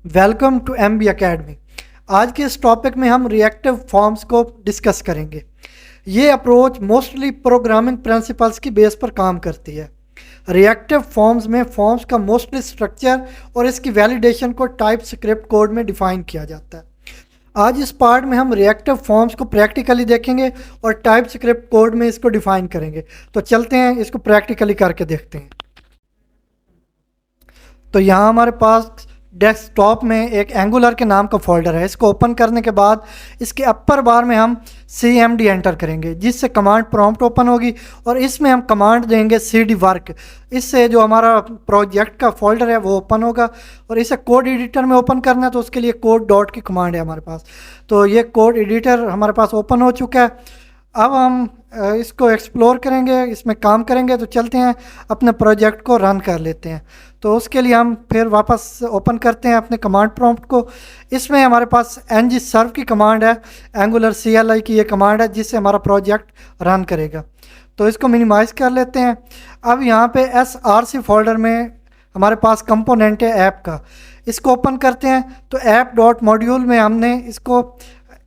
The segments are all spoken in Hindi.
Welcome to MB academy. आज के इस टॉपिक में हम रिएक्टिव फॉर्म्स को डिस्कस करेंगे। ये अप्रोच मोस्टली प्रोग्रामिंग प्रिंसिपल्स की बेस पर काम करती है। रिएक्टिव फॉर्म्स में फॉर्म्स का मोस्टली स्ट्रक्चर और इसकी वैलिडेशन को टाइप स्क्रिप्ट कोड में डिफाइन किया जाता है। आज इस पार्ट में हम रिएक्टिव फॉर्म्स को प्रैक्टिकली देखेंगे और टाइप स्क्रिप्ट कोड में इसको डिफाइन करेंगे। तो चलते हैं, इसको प्रैक्टिकली करके देखते हैं। तो यहाँ हमारे पास डेस्कटॉप में एक एंगुलर के नाम का फोल्डर है। इसको ओपन करने के बाद इसके अपर बार में हम CMD एंटर करेंगे, जिससे कमांड प्रॉम्प्ट ओपन होगी और इसमें हम कमांड देंगे CD वर्क। इससे जो हमारा प्रोजेक्ट का फोल्डर है वो ओपन होगा। और इसे कोड एडिटर में ओपन करना है तो उसके लिए कोड डॉट की कमांड है हमारे पास। तो ये कोड एडिटर हमारे पास ओपन हो चुका है। अब हम इसको एक्सप्लोर करेंगे, इसमें काम करेंगे। तो चलते हैं, अपने प्रोजेक्ट को रन कर लेते हैं। तो उसके लिए हम फिर वापस ओपन करते हैं अपने कमांड प्रॉम्प्ट को। इसमें हमारे पास ng सर्व की कमांड है, एंगुलर CLI की ये कमांड है जिससे हमारा प्रोजेक्ट रन करेगा। तो इसको मिनिमाइज़ कर लेते हैं। अब यहाँ पे src फोल्डर में हमारे पास कंपोनेंट है ऐप का। इसको ओपन करते हैं तो ऐप डॉट मॉड्यूल में हमने इसको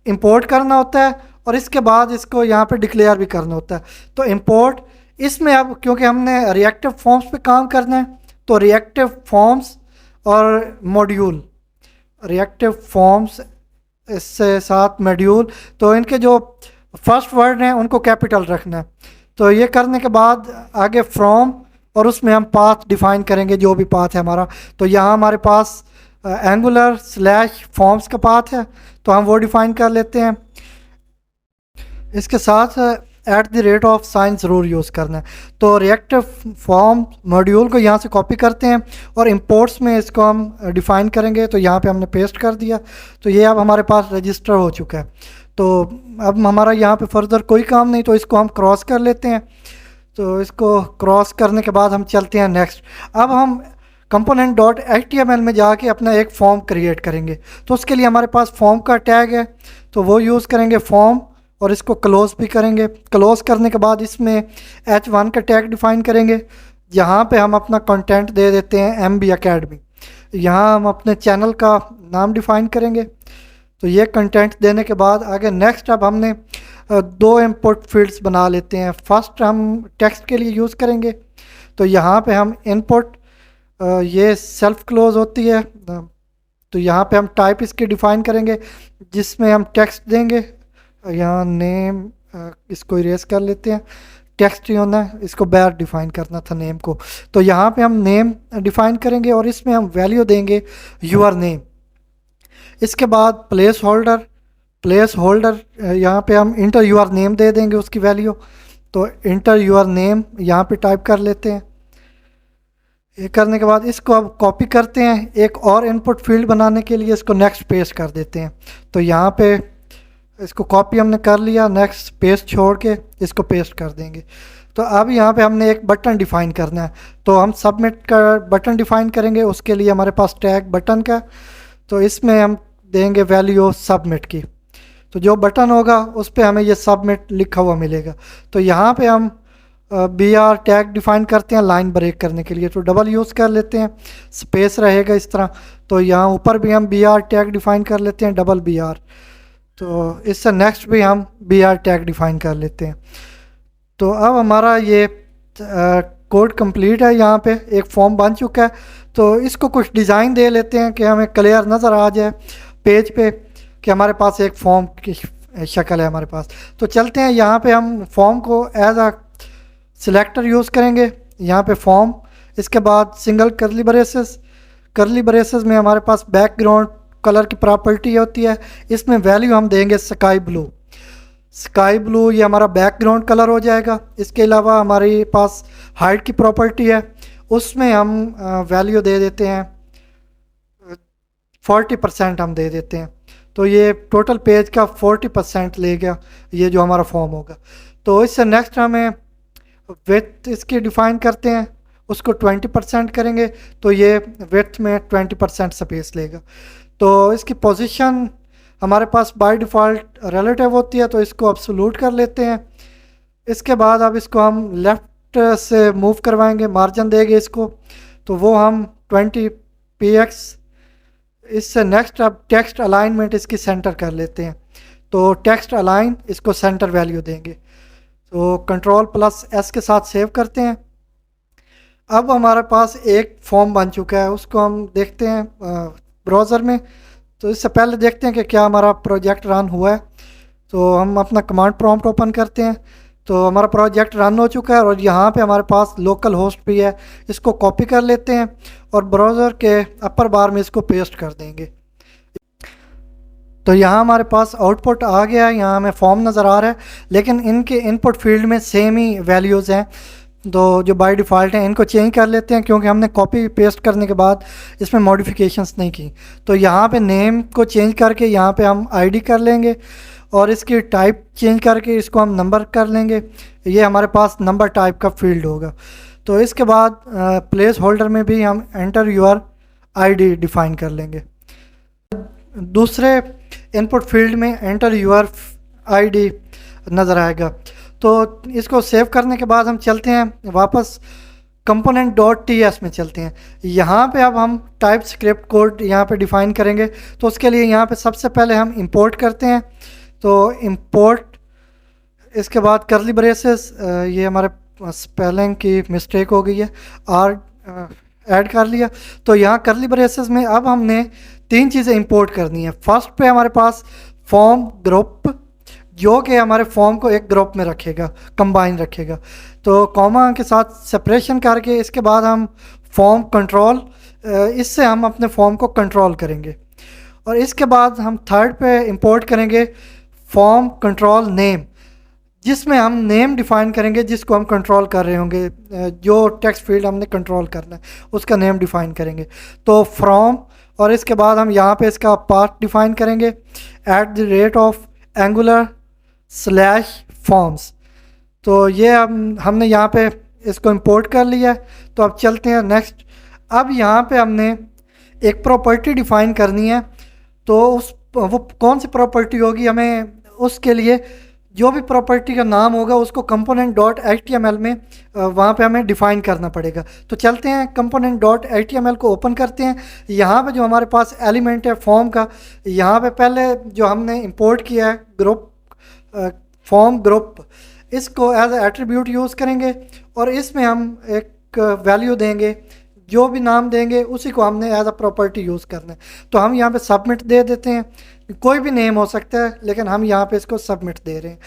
इंपोर्ट करना होता है और इसके बाद इसको यहाँ पे डिक्लेयर भी करना होता है। तो इंपोर्ट इसमें, अब क्योंकि हमने रिएक्टिव फॉर्म्स पे काम करना है तो रिएक्टिव फॉर्म्स और मॉड्यूल, रिएक्टिव फॉर्म्स इससे साथ मॉड्यूल, तो इनके जो फर्स्ट वर्ड हैं उनको कैपिटल रखना है। तो ये करने के बाद आगे फ्रॉम और उसमें हम पाथ डिफाइन करेंगे, जो भी पाथ है हमारा। तो यहाँ हमारे पास एंगुलर स्लैश फॉर्म्स का पाथ है तो हम वो डिफाइन कर लेते हैं। इसके साथ @साइन ज़रूर यूज़ करना है। तो रिएक्टिव फॉर्म मॉड्यूल को यहाँ से कॉपी करते हैं और इंपोर्ट्स में इसको हम डिफ़ाइन करेंगे। तो यहाँ पे हमने पेस्ट कर दिया। तो ये अब हमारे पास रजिस्टर हो चुका है। तो अब हमारा यहाँ पे फर्दर कोई काम नहीं, तो इसको हम क्रॉस कर लेते हैं। तो इसको क्रॉस करने के बाद हम चलते हैं नेक्स्ट। अब हम कंपोनेंट डॉट HTML में जाके अपना एक फॉर्म क्रिएट करेंगे। तो उसके लिए हमारे पास फॉर्म का टैग है, तो वो यूज़ करेंगे फॉर्म, और इसको क्लोज भी करेंगे। क्लोज करने के बाद इसमें H1 का टैग डिफाइन करेंगे। यहाँ पे हम अपना कंटेंट दे देते हैं MB एकेडमी। यहाँ हम अपने चैनल का नाम डिफाइन करेंगे। तो ये कंटेंट देने के बाद आगे नेक्स्ट अब हमने दो इनपुट फील्ड्स बना लेते हैं। फर्स्ट हम टेक्स्ट के लिए यूज़ करेंगे। तो यहाँ पे हम इनपुट, ये सेल्फ क्लोज होती है, तो यहाँ पे हम टाइप इसकी डिफ़ाइन करेंगे जिसमें हम टेक्स्ट देंगे। यहाँ नेम, इसको इरेज कर लेते हैं, टेक्स्ट ही होना है, इसको बैर डिफाइन करना था नेम को। तो यहाँ पे हम नेम डिफाइन करेंगे और इसमें हम वैल्यू देंगे यूर नेम। इसके बाद प्लेस होल्डर यहाँ पे हम इंटर यूर नेम दे देंगे उसकी वैल्यू। तो इंटर यूर नेम यहाँ पे टाइप कर लेते हैं। ये करने के बाद इसको अब कॉपी करते हैं एक और इनपुट फील्ड बनाने के लिए, इसको नेक्स्ट पेस्ट कर देते हैं। तो यहाँ पे इसको कॉपी हमने कर लिया, नेक्स्ट पेस्ट छोड़ के इसको पेस्ट कर देंगे। तो अब यहाँ पे हमने एक बटन डिफ़ाइन करना है। तो हम सबमिट का बटन डिफ़ाइन करेंगे, उसके लिए हमारे पास टैग बटन का। तो इसमें हम देंगे वैल्यू सबमिट की। तो जो बटन होगा उस पर हमें ये सबमिट लिखा हुआ मिलेगा। तो यहाँ पे हम BR टैग डिफ़ाइन करते हैं लाइन ब्रेक करने के लिए। तो डबल यूज़ कर लेते हैं, स्पेस रहेगा इस तरह। तो यहाँ ऊपर भी हम BR टैग डिफ़ाइन कर लेते हैं, डबल BR। तो इससे नेक्स्ट भी हम BR टैग डिफ़ाइन कर लेते हैं। तो अब हमारा ये कोड कंप्लीट है। यहाँ पे एक फॉर्म बन चुका है। तो इसको कुछ डिज़ाइन दे लेते हैं कि हमें क्लियर नज़र आ जाए पेज पे कि हमारे पास एक फॉर्म की शक्ल है हमारे पास। तो चलते हैं, यहाँ पे हम फॉर्म को एज अ सिलेक्टर यूज़ करेंगे। यहाँ पे फॉर्म, इसके बाद सिंगल करली ब्रेसेस में हमारे पास बैकग्राउंड कलर की प्रॉपर्टी होती है। इसमें वैल्यू हम देंगे स्काई ब्लू, ये हमारा बैकग्राउंड कलर हो जाएगा। इसके अलावा हमारे पास हाइट की प्रॉपर्टी है, उसमें हम वैल्यू दे देते हैं 40% हम दे देते हैं। तो ये टोटल पेज का 40% लेगा ये जो हमारा फॉर्म होगा। तो इससे नेक्स्ट हमें विड्थ इसकी डिफ़ाइन करते हैं, उसको 20% करेंगे। तो ये विड्थ में 20% स्पेस लेगा। तो इसकी पोजीशन हमारे पास बाय डिफ़ॉल्ट रिलेटिव होती है, तो इसको एब्सोल्यूट कर लेते हैं। इसके बाद अब इसको हम लेफ़्ट से मूव करवाएंगे, मार्जिन देंगे इसको। तो वो हम 20 px इससे नेक्स्ट अब टेक्स्ट अलाइनमेंट इसकी सेंटर कर लेते हैं। तो टेक्स्ट अलाइन इसको सेंटर वैल्यू देंगे। तो कंट्रोल+S के साथ सेव करते हैं। अब हमारे पास एक फॉर्म बन चुका है, उसको हम देखते हैं ब्राउज़र में। तो इससे पहले देखते हैं कि क्या हमारा प्रोजेक्ट रन हुआ है। तो हम अपना कमांड प्रॉम्प्ट ओपन करते हैं। तो हमारा प्रोजेक्ट रन हो चुका है और यहाँ पे हमारे पास लोकल होस्ट भी है। इसको कॉपी कर लेते हैं और ब्राउज़र के अपर बार में इसको पेस्ट कर देंगे। तो यहाँ हमारे पास आउटपुट आ गया है, यहाँ हमें फॉर्म नज़र आ रहा है, लेकिन इनके इनपुट फील्ड में सेम ही वैल्यूज़ हैं। तो जो बाय डिफ़ॉल्ट हैं इनको चेंज कर लेते हैं, क्योंकि हमने कॉपी पेस्ट करने के बाद इसमें मॉडिफिकेशंस नहीं की। तो यहाँ पे नेम को चेंज करके यहाँ पे हम आईडी कर लेंगे और इसकी टाइप चेंज करके इसको हम नंबर कर लेंगे। ये हमारे पास नंबर टाइप का फील्ड होगा। तो इसके बाद प्लेस होल्डर में भी हम एंटर यूर आईडी डिफ़ाइन कर लेंगे। दूसरे इनपुट फील्ड में एंटर यूर आईडी नज़र आएगा। तो इसको सेव करने के बाद हम चलते हैं वापस component.ts में चलते हैं। यहाँ पे अब हम टाइप स्क्रिप्ट कोड यहाँ पे डिफ़ाइन करेंगे। तो उसके लिए यहाँ पे सबसे पहले हम इंपोर्ट करते हैं। तो इंपोर्ट, इसके बाद करली ब्रेसेस, ये हमारे स्पेलिंग की मिस्टेक हो गई है, आर ऐड कर लिया। तो यहाँ करली ब्रेसेस में अब हमने 3 चीज़ें इंपोर्ट करनी है। फर्स्ट पे हमारे पास फॉर्म ग्रुप, जो कि हमारे फॉर्म को एक ग्रुप में रखेगा, कंबाइन रखेगा। तो कॉमा के साथ सेपरेशन करके इसके बाद हम फॉर्म कंट्रोल, इससे हम अपने फॉर्म को कंट्रोल करेंगे। और इसके बाद हम थर्ड पे इंपोर्ट करेंगे फॉर्म कंट्रोल नेम, जिसमें हम नेम डिफ़ाइन करेंगे जिसको हम कंट्रोल कर रहे होंगे। जो टेक्स्ट फील्ड हमने कंट्रोल करना है उसका नेम डिफ़ाइन करेंगे। तो फ्रॉम, और इसके बाद हम यहाँ पे इसका पाथ डिफ़ाइन करेंगे @angular/forms। तो ये हमने यहाँ पे इसको इंपोर्ट कर लिया है। तो अब चलते हैं नेक्स्ट। अब यहाँ पे हमने एक प्रॉपर्टी डिफ़ाइन करनी है। तो वो कौन सी प्रॉपर्टी होगी, हमें उसके लिए जो भी प्रॉपर्टी का नाम होगा उसको component.html में वहाँ पे हमें डिफ़ाइन करना पड़ेगा। तो चलते हैं component.html को ओपन करते हैं। यहाँ पे जो हमारे पास एलिमेंट है फॉर्म का, यहाँ पे पहले जो हमने इंपोर्ट किया है ग्रुप, फॉर्म ग्रुप, इसको एज एट्रीब्यूट यूज़ करेंगे और इसमें हम एक वैल्यू देंगे। जो भी नाम देंगे उसी को हमने एज अ प्रॉपर्टी यूज़ करना है। तो हम यहाँ पे सबमिट दे देते हैं। कोई भी नेम हो सकता है, लेकिन हम यहाँ पे इसको सबमिट दे रहे हैं।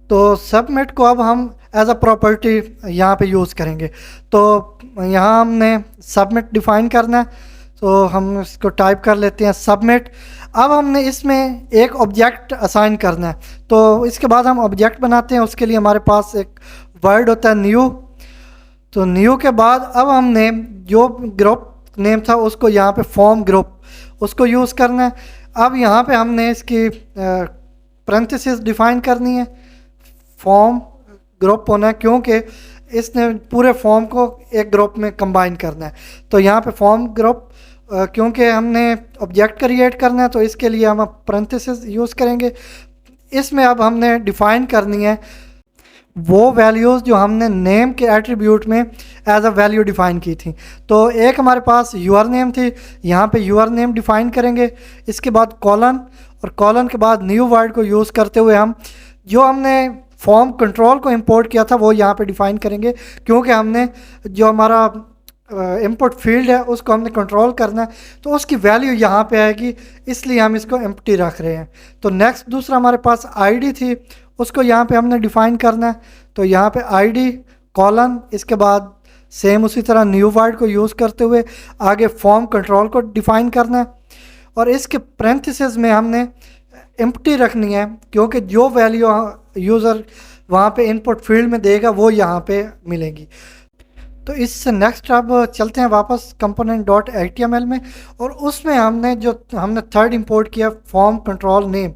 तो सबमिट को अब हम एज अ प्रॉपर्टी यहाँ पे यूज़ करेंगे। तो यहाँ हमने सबमिट डिफ़ाइन करना है। तो हम इसको टाइप कर लेते हैं सबमिट। अब हमने इसमें एक ऑब्जेक्ट असाइन करना है। तो इसके बाद हम ऑब्जेक्ट बनाते हैं। उसके लिए हमारे पास एक वर्ड होता है न्यू। तो न्यू के बाद अब हमने जो ग्रुप नेम था उसको यहाँ पे फॉर्म ग्रुप, उसको यूज़ करना है। अब यहाँ पे हमने इसकी पैरेंथेसिस डिफ़ाइन करनी है। फॉर्म ग्रुप होना है, क्योंकि इसने पूरे फॉर्म को एक ग्रुप में कंबाइन करना है। तो यहाँ पे फॉर्म ग्रुप, क्योंकि हमने ऑब्जेक्ट क्रिएट करना है तो इसके लिए हम पैरेंथेसिस यूज़ करेंगे। इसमें अब हमने डिफ़ाइन करनी है वो वैल्यूज़ जो हमने नेम के एट्रीब्यूट में एज अ वैल्यू डिफ़ाइन की थी। तो एक हमारे पास यूर नेम थी, यहाँ पे यूर नेम डिफ़ाइन करेंगे। इसके बाद कॉलन, और कॉलन के बाद न्यू वर्ड को यूज़ करते हुए हम जो हमने फॉर्म कंट्रोल को इंपोर्ट किया था वो यहाँ पे डिफ़ाइन करेंगे, क्योंकि हमने जो हमारा इनपुट फील्ड है उसको हमने कंट्रोल करना है। तो उसकी वैल्यू यहाँ पे आएगी, इसलिए हम इसको एम्प्टी रख रहे हैं। तो नेक्स्ट दूसरा हमारे पास आईडी थी, उसको यहाँ पे हमने डिफ़ाइन करना है। तो यहाँ पे आईडी कॉलन, इसके बाद सेम उसी तरह न्यू वर्ड को यूज़ करते हुए आगे फॉर्म कंट्रोल को डिफ़ाइन करना है। और इसके पैरेंथेसिस में हमने एम्प्टी रखनी है, क्योंकि जो वैल्यू यूज़र वहाँ पे इनपुट फील्ड में देगा वो यहाँ पे मिलेगी। तो इससे नेक्स्ट अब चलते हैं वापस component.html में, और उसमें हमने थर्ड इंपोर्ट किया फॉर्म कंट्रोल नेम,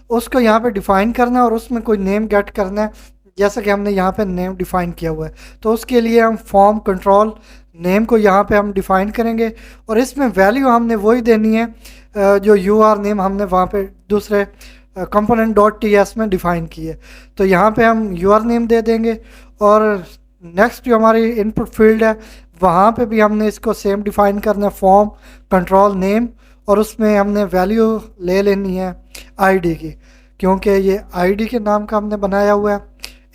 उसको यहाँ पे डिफ़ाइन करना है और उसमें कोई नेम गेट करना है, जैसा कि हमने यहाँ पे नेम डिफ़ाइन किया हुआ है। तो उसके लिए हम फॉर्म कंट्रोल नेम को यहाँ पे हम डिफ़ाइन करेंगे और इसमें वैल्यू हमने वही देनी है जो यूआर नेम हमने वहाँ पे दूसरे component.ts में डिफ़ाइन की है। तो यहाँ पे हम यूआर नेम दे देंगे और नेक्स्ट जो हमारी इनपुट फील्ड है वहाँ पे भी हमने इसको सेम डिफ़ाइन करना है, फॉर्म कंट्रोल नेम, और उसमें हमने वैल्यू ले लेनी है आईडी की, क्योंकि ये आईडी के नाम का हमने बनाया हुआ है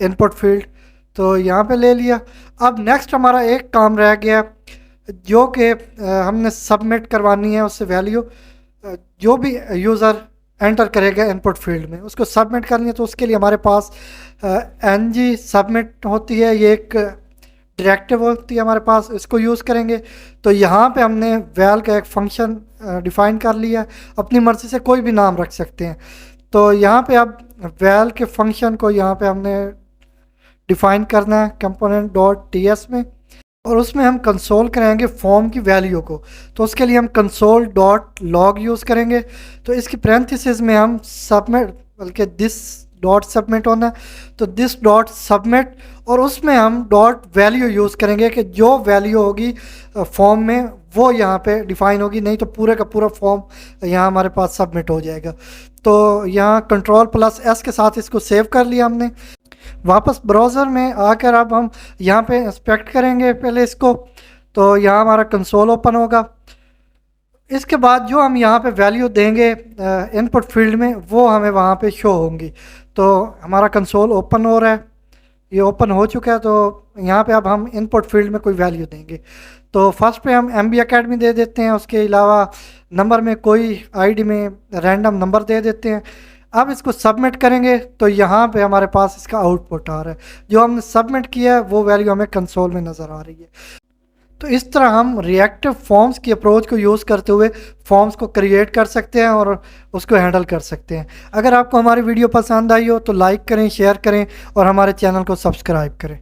इनपुट फील्ड। तो यहाँ पे ले लिया। अब नेक्स्ट हमारा एक काम रह गया जो कि हमने सबमिट करवानी है उससे वैल्यू, जो भी यूज़र एंटर करेगा इनपुट फील्ड में उसको सबमिट करनी है। तो उसके लिए हमारे पास ng सबमिट होती है, ये एक डायरेक्टिव होती है हमारे पास, इसको यूज़ करेंगे। तो यहाँ पे हमने वैल का एक फंक्शन डिफ़ाइन कर लिया, अपनी मर्ज़ी से कोई भी नाम रख सकते हैं। तो यहाँ पे अब वैल के फंक्शन को यहाँ पे हमने डिफ़ाइन करना है कंपोनेंट डॉट ts में, और उसमें हम कंसोल कराएंगे फॉर्म की वैल्यू को। तो उसके लिए हम कंसोल डॉट लॉग यूज़ करेंगे। तो इसकी पैरेंथेसिस में हम सबमिट, बल्कि दिस डॉट सबमिट होना है, तो दिस डॉट सबमिट, और उसमें हम डॉट वैल्यू यूज़ करेंगे कि जो वैल्यू होगी फॉर्म में वो यहाँ पे डिफ़ाइन होगी, नहीं तो पूरे का पूरा फॉर्म यहाँ हमारे पास सबमिट हो जाएगा। तो यहाँ कंट्रोल+S के साथ इसको सेव कर लिया हमने। वापस ब्राउज़र में आकर अब हम यहाँ पे इंस्पेक्ट करेंगे पहले इसको। तो यहाँ हमारा कंसोल ओपन होगा। इसके बाद जो हम यहाँ पे वैल्यू देंगे इनपुट फील्ड में वो हमें वहाँ पे शो होंगी। तो हमारा कंसोल ओपन हो रहा है, ये ओपन हो चुका है। तो यहाँ पे अब हम इनपुट फील्ड में कोई वैल्यू देंगे। तो फर्स्ट पे हम MB Academy दे देते हैं, उसके अलावा नंबर में कोई आईडी में रैंडम नंबर दे देते हैं। अब इसको सबमिट करेंगे तो यहाँ पे हमारे पास इसका आउटपुट आ रहा है, जो हमने सबमिट किया है वो वैल्यू हमें कंसोल में नज़र आ रही है। तो इस तरह हम रिएक्टिव फॉर्म्स की अप्रोच को यूज़ करते हुए फॉर्म्स को क्रिएट कर सकते हैं और उसको हैंडल कर सकते हैं। अगर आपको हमारी वीडियो पसंद आई हो तो लाइक करें, शेयर करें और हमारे चैनल को सब्सक्राइब करें।